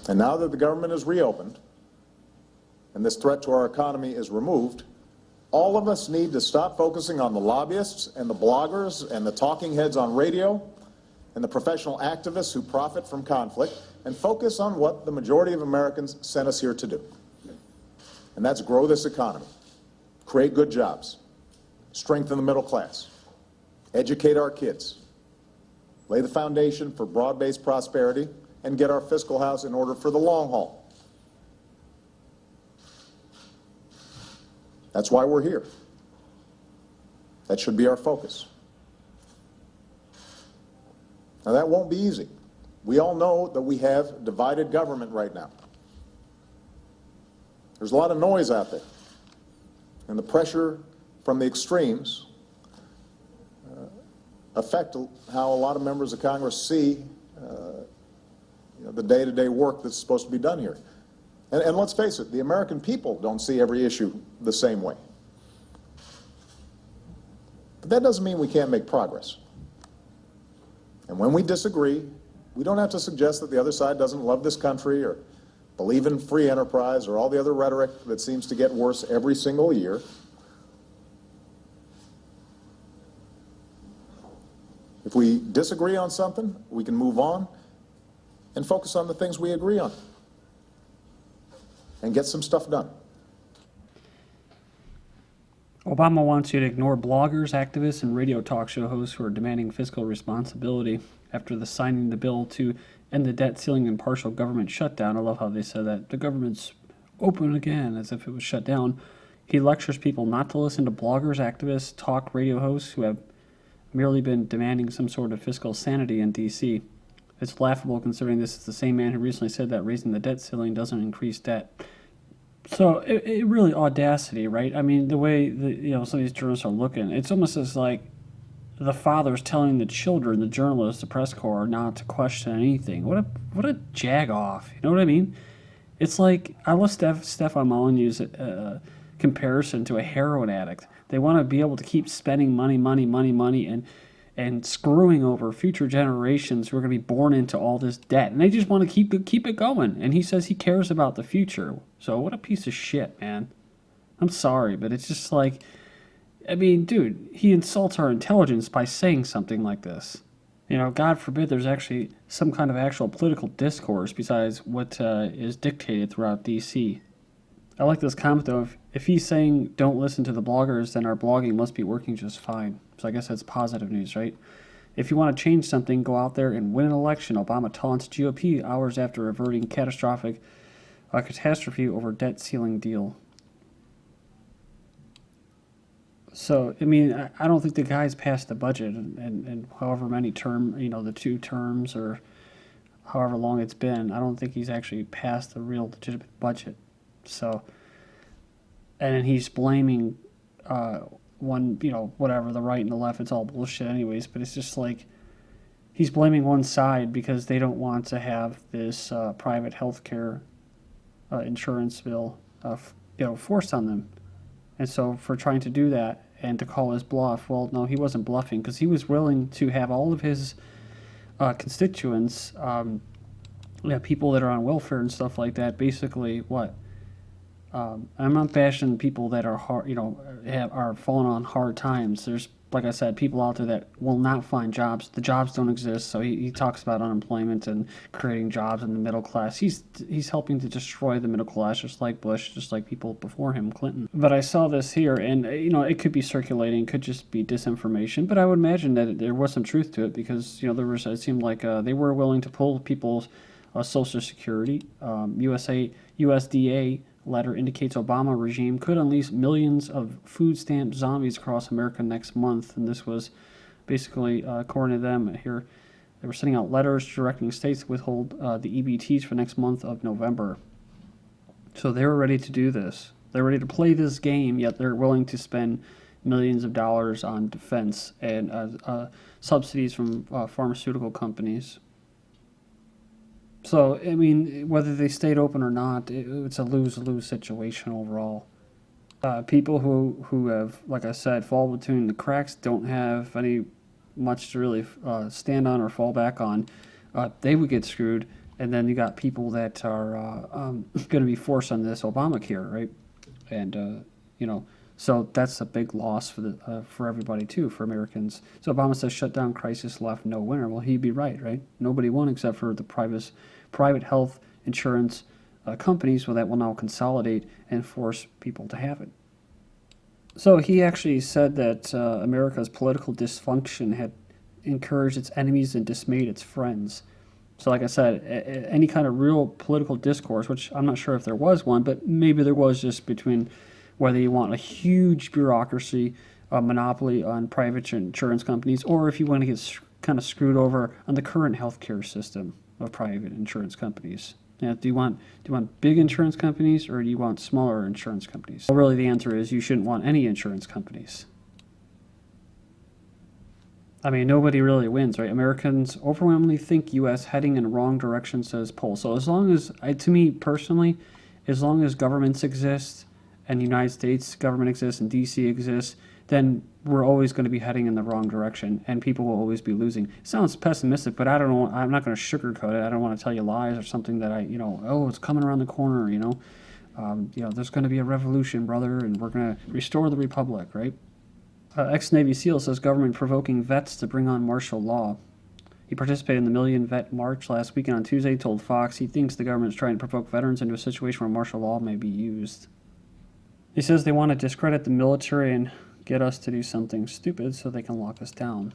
And now that the government is reopened and this threat to our economy is removed, all of us need to stop focusing on the lobbyists and the bloggers and the talking heads on radio and the professional activists who profit from conflict and focus on what the majority of Americans sent us here to do. And that's grow this economy, create good jobs, strengthen the middle class, educate our kids, lay the foundation for broad-based prosperity, and get our fiscal house in order for the long haul. That's why we're here. That should be our focus. Now, that won't be easy. We all know that we have divided government right now. There's a lot of noise out there, and the pressure from the extremes affect how a lot of members of Congress see the day-to-day work that's supposed to be done here. And let's face it, the American people don't see every issue the same way. But that doesn't mean we can't make progress. And when we disagree, we don't have to suggest that the other side doesn't love this country or believe in free enterprise or all the other rhetoric that seems to get worse every single year. If we disagree on something, we can move on and focus on the things we agree on and get some stuff done. Obama wants you to ignore bloggers, activists, and radio talk show hosts who are demanding fiscal responsibility after the signing the bill to end the debt ceiling and partial government shutdown. I love how they said that. The government's open again, as if it was shut down. He lectures people not to listen to bloggers, activists, talk radio hosts who have merely been demanding some sort of fiscal sanity in D.C. It's laughable considering this is the same man who recently said that raising the debt ceiling doesn't increase debt. So it really audacity, right? I mean, the way some of these journalists are looking, it's almost as like the father's telling the children, the journalists, the press corps, not to question anything. What a jag-off. You know what I mean? It's like, I love Stefan Molyneux's comparison to a heroin addict. They want to be able to keep spending money, and screwing over future generations who are going to be born into all this debt. And they just want to keep it going. And he says he cares about the future. So what a piece of shit, man. I'm sorry, but it's just like, I mean, dude, he insults our intelligence by saying something like this. You know, God forbid there's actually some kind of actual political discourse besides what is dictated throughout D.C. I like this comment, though. If he's saying don't listen to the bloggers, then our blogging must be working just fine. So I guess that's positive news, right? If you want to change something, go out there and win an election. Obama taunts GOP hours after averting catastrophe over debt ceiling deal. So, I mean, I don't think the guy's passed the budget, and however many the 2 terms or however long it's been, I don't think he's actually passed the real legitimate budget. So, and he's blaming whatever, the right and the left, it's all bullshit anyways, but it's just like he's blaming one side because they don't want to have this private health care insurance bill forced on them. And so for trying to do that and to call his bluff, well, no, he wasn't bluffing because he was willing to have all of his constituents, people that are on welfare and stuff like that, basically I'm not bashing people that are hard, are falling on hard times. There's, like I said, people out there that will not find jobs. The jobs don't exist, so he talks about unemployment and creating jobs in the middle class. He's helping to destroy the middle class, just like Bush, just like people before him, Clinton. But I saw this here, and it could be circulating, could just be disinformation. But I would imagine that there was some truth to it because it seemed like they were willing to pull people's Social Security, USDA. Letter indicates Obama regime could unleash millions of food stamp zombies across America next month. And this was basically, according to them here, they were sending out letters directing states to withhold the EBTs for next month of November. So they were ready to do this. They're ready to play this game, yet they're willing to spend millions of dollars on defense and subsidies from pharmaceutical companies. So, I mean, whether they stayed open or not, it's a lose-lose situation overall. People who have, like I said, fall between the cracks, don't have any much to really stand on or fall back on, they would get screwed. And then you got people that are going to be forced on this Obamacare, right? And so that's a big loss for everybody too, for Americans. So Obama says shutdown crisis left no winner. Well, he'd be right? Nobody won except for the private health insurance companies. Well, that will now consolidate and force people to have it. So he actually said that America's political dysfunction had encouraged its enemies and dismayed its friends. So like I said, any kind of real political discourse, which I'm not sure if there was one, but maybe there was, just between whether you want a huge bureaucracy, a monopoly on private insurance companies, or if you want to get kind of screwed over on the current healthcare system of private insurance companies. Now, do you want big insurance companies, or do you want smaller insurance companies? Well, really the answer is you shouldn't want any insurance companies. I mean, nobody really wins, right? Americans overwhelmingly think U.S. heading in the wrong direction, says poll. So as long as, to me personally, as long as governments exist, and the United States government exists, and D.C. exists, then we're always going to be heading in the wrong direction, and people will always be losing. It sounds pessimistic, but I don't know. I'm not going to sugarcoat it. I don't want to tell you lies or something that it's coming around the corner, there's going to be a revolution, brother, and we're going to restore the republic, right? Ex-Navy SEAL says government provoking vets to bring on martial law. He participated in the Million Vet March last weekend on Tuesday, told Fox he thinks the government is trying to provoke veterans into a situation where martial law may be used. He says they want to discredit the military and get us to do something stupid so they can lock us down.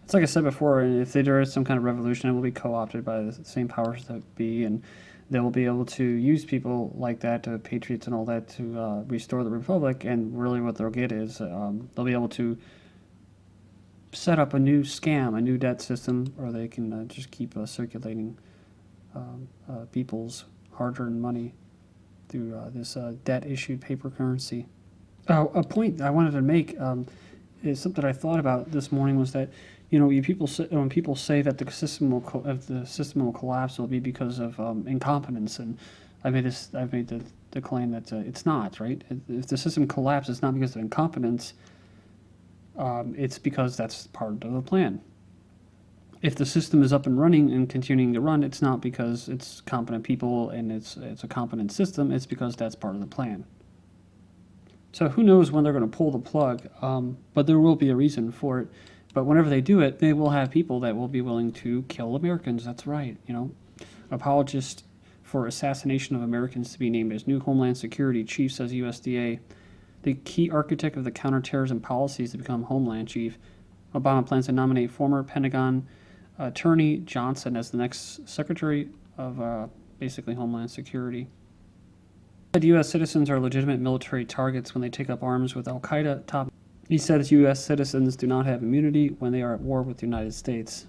It's like I said before, if there is some kind of revolution, it will be co-opted by the same powers that be, and they will be able to use people like that, patriots and all that, to restore the republic. And really what they'll get is they'll be able to set up a new scam, a new debt system, or they can just keep circulating people's hard-earned money through this debt-issued paper currency. A point I wanted to make is something I thought about this morning, was that when people say that the system will collapse, will be because of incompetence, and I've made the claim that it's not, right. If the system collapses, it's not because of incompetence. It's because that's part of the plan. If the system is up and running and continuing to run, it's not because it's competent people and it's a competent system. It's because that's part of the plan. So who knows when they're going to pull the plug, but there will be a reason for it. But whenever they do it, they will have people that will be willing to kill Americans. That's right. Apologist for assassination of Americans to be named as new Homeland Security Chief, says USDA. The key architect of the counterterrorism policies to become Homeland Chief. Obama plans to nominate former Pentagon Attorney Johnson as the next Secretary of basically Homeland Security. U.S. citizens are legitimate military targets when they take up arms with al-Qaeda top. He said U.S. citizens do not have immunity when they are at war with the United States.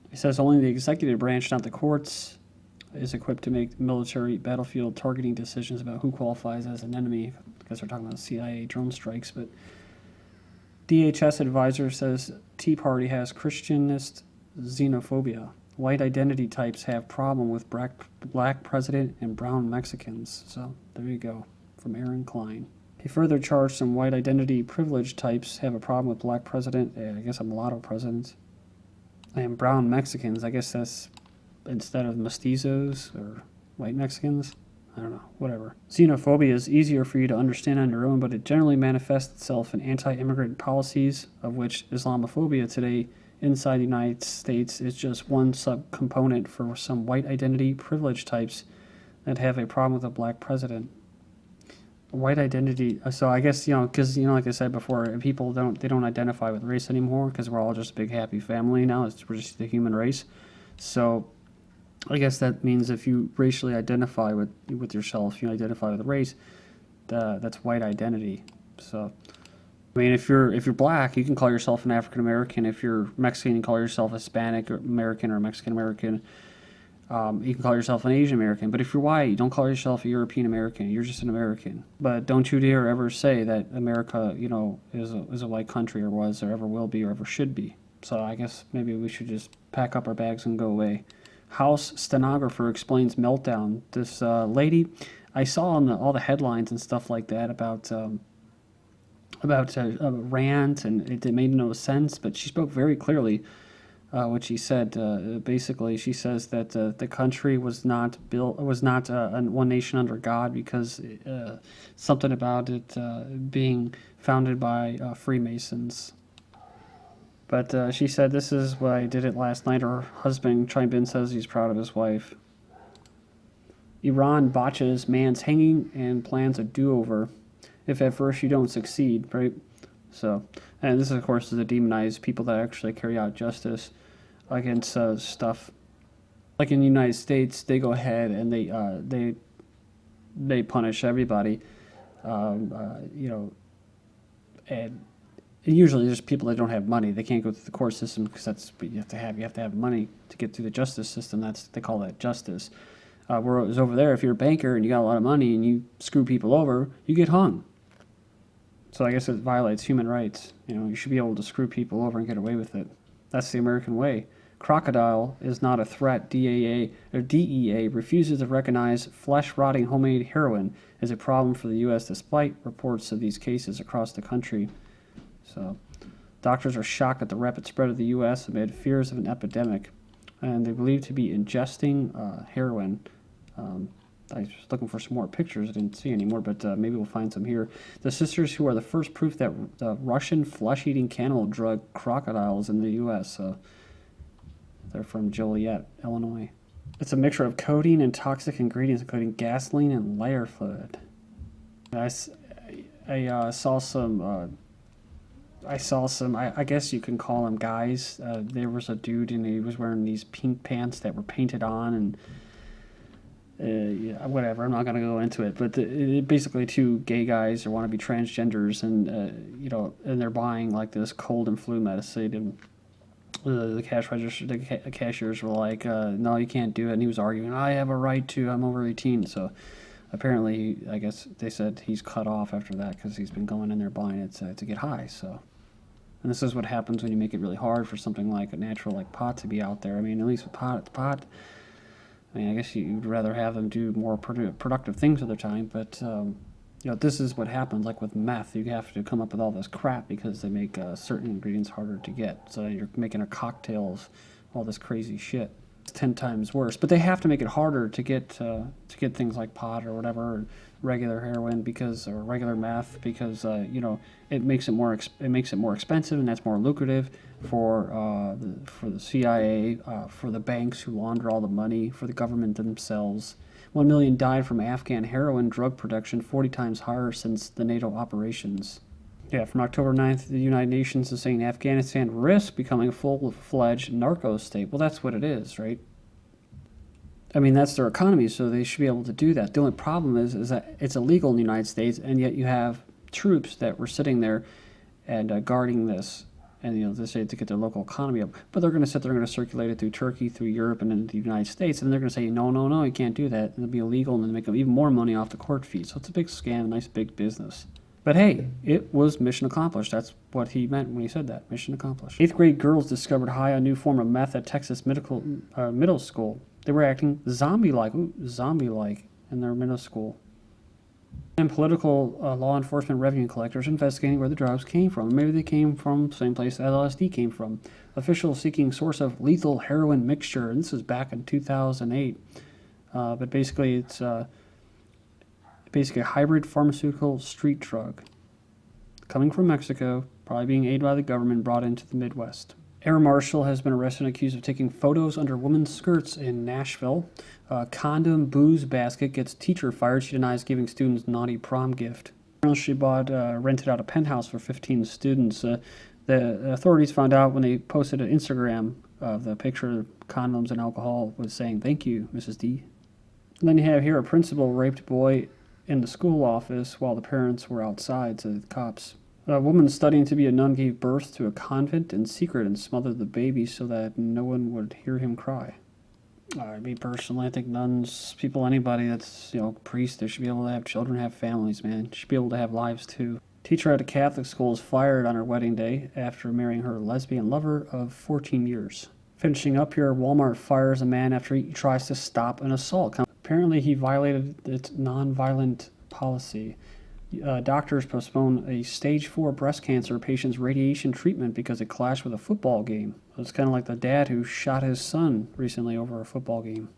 He says only the executive branch, not the courts, is equipped to make military battlefield targeting decisions about who qualifies as an enemy. I guess we're talking about CIA drone strikes, but DHS advisor says Tea Party has Christianist xenophobia. White identity types have problem with black president and brown Mexicans. So there you go, from Aaron Klein. He further charged some white identity privilege types have a problem with black president, I guess a mulatto president, and brown Mexicans. I guess that's instead of mestizos or white Mexicans. I don't know, whatever. Xenophobia is easier for you to understand on your own, but it generally manifests itself in anti-immigrant policies, of which Islamophobia today inside the United States is just one subcomponent for some white identity privilege types that have a problem with a black president. White identity, so I guess, because, like I said before, people don't identify with race anymore because we're all just a big happy family now. We're just the human race. So I guess that means if you racially identify with yourself, you identify with a race, that's white identity. So, I mean, if you're black, you can call yourself an African American. If you're Mexican, you can call yourself Hispanic or American or Mexican American. You can call yourself an Asian American. But if you're white, you don't call yourself a European American. You're just an American. But don't you dare ever say that America, is a white country, or was, or ever will be, or ever should be. So I guess maybe we should just pack up our bags and go away. House stenographer explains meltdown. This lady, I saw on all the headlines and stuff like that about a rant, and it made no sense, but she spoke very clearly which he said basically she says that the country was not one nation under God because something about it being founded by Freemasons. But she said, "This is why I did it last night." Her husband chimed in, says he's proud of his wife. Iran botches man's hanging and plans a do-over if at first you don't succeed, right? So, and this, of course, is to demonize people that actually carry out justice against stuff. Like in the United States, they go ahead and they punish everybody, and usually there's people that don't have money. They can't go through the court system because that's what you have to have. You have to have money to get through the justice system. They call that justice. Whereas over there, if you're a banker and you got a lot of money and you screw people over, you get hung. So I guess it violates human rights. You should be able to screw people over and get away with it. That's the American way. Krokidial is not a threat. DEA refuses to recognize flesh-rotting homemade heroin as a problem for the U.S. despite reports of these cases across the country. So, doctors are shocked at the rapid spread of the U.S. amid fears of an epidemic, and they believe to be ingesting heroin. I was looking for some more pictures. I didn't see any more, but maybe we'll find some here. The sisters who are the first proof that the Russian flesh-eating cannibal drug Krokidial is in the U.S. They're from Joliet, Illinois. It's a mixture of codeine and toxic ingredients, including gasoline and lighter fluid. I saw some. I guess you can call them guys. There was a dude and he was wearing these pink pants that were painted on and whatever. I'm not going to go into it, but basically two gay guys or want to be transgenders and and they're buying like this cold and flu medicine and the cashiers were like, no, you can't do it. And he was arguing, I have a right to, I'm over 18. So apparently, I guess they said he's cut off after that because he's been going in there buying it to get high. So, and this is what happens when you make it really hard for something like a natural like pot to be out there. I mean, at least with pot. I mean, I guess you'd rather have them do more productive things at their time, but this is what happens. Like with meth, you have to come up with all this crap because they make certain ingredients harder to get. So you're making a cocktail of all this crazy shit. 10 times worse, but they have to make it harder to get things like pot or whatever, or regular heroin or regular meth because it makes it more expensive and that's more lucrative for the CIA, for the banks who launder all the money, for the government themselves. 1 million died from Afghan heroin drug production, 40 times higher since the NATO operations. Yeah, from October 9th, the United Nations is saying Afghanistan risks becoming a full-fledged narco state. Well, that's what it is, right? I mean, that's their economy, so they should be able to do that. The only problem is that it's illegal in the United States, and yet you have troops that were sitting there and guarding this, and they say to get their local economy up. But they're going to circulate it through Turkey, through Europe, and into the United States, and they're going to say, no, you can't do that. It'll be illegal, and then make even more money off the court fees. So it's a big scam, nice big business. But hey, it was mission accomplished. That's what he meant when he said that. Mission accomplished. 8th grade girls discovered high on new form of meth at Texas middle school. They were acting zombie-like in their middle school. And political law enforcement revenue collectors investigating where the drugs came from. Maybe they came from the same place LSD came from. Officials seeking source of lethal heroin mixture. And this is back in 2008. But basically it's... basically a hybrid pharmaceutical street drug coming from Mexico, probably being aided by the government, brought into the Midwest. Air Marshal has been arrested and accused of taking photos under women's skirts in Nashville. Condom booze basket gets teacher fired. She denies giving students naughty prom gift. She rented out a penthouse for 15 students. The authorities found out when they posted an Instagram of the picture of condoms and alcohol was saying, "Thank you, Mrs. D." And then you have here a principal raped boy in the school office while the parents were outside, said the cops. A woman studying to be a nun gave birth to a convent in secret and smothered the baby so that no one would hear him cry. Me personally, I think nuns, anybody that's, priests, they should be able to have children, have families, man. Should be able to have lives too. Teacher at a Catholic school is fired on her wedding day after marrying her lesbian lover of 14 years. Finishing up here, Walmart fires a man after he tries to stop an assault. Apparently he violated its nonviolent policy. Doctors postpone a stage 4 breast cancer patient's radiation treatment because it clashed with a football game. It's kind of like the dad who shot his son recently over a football game.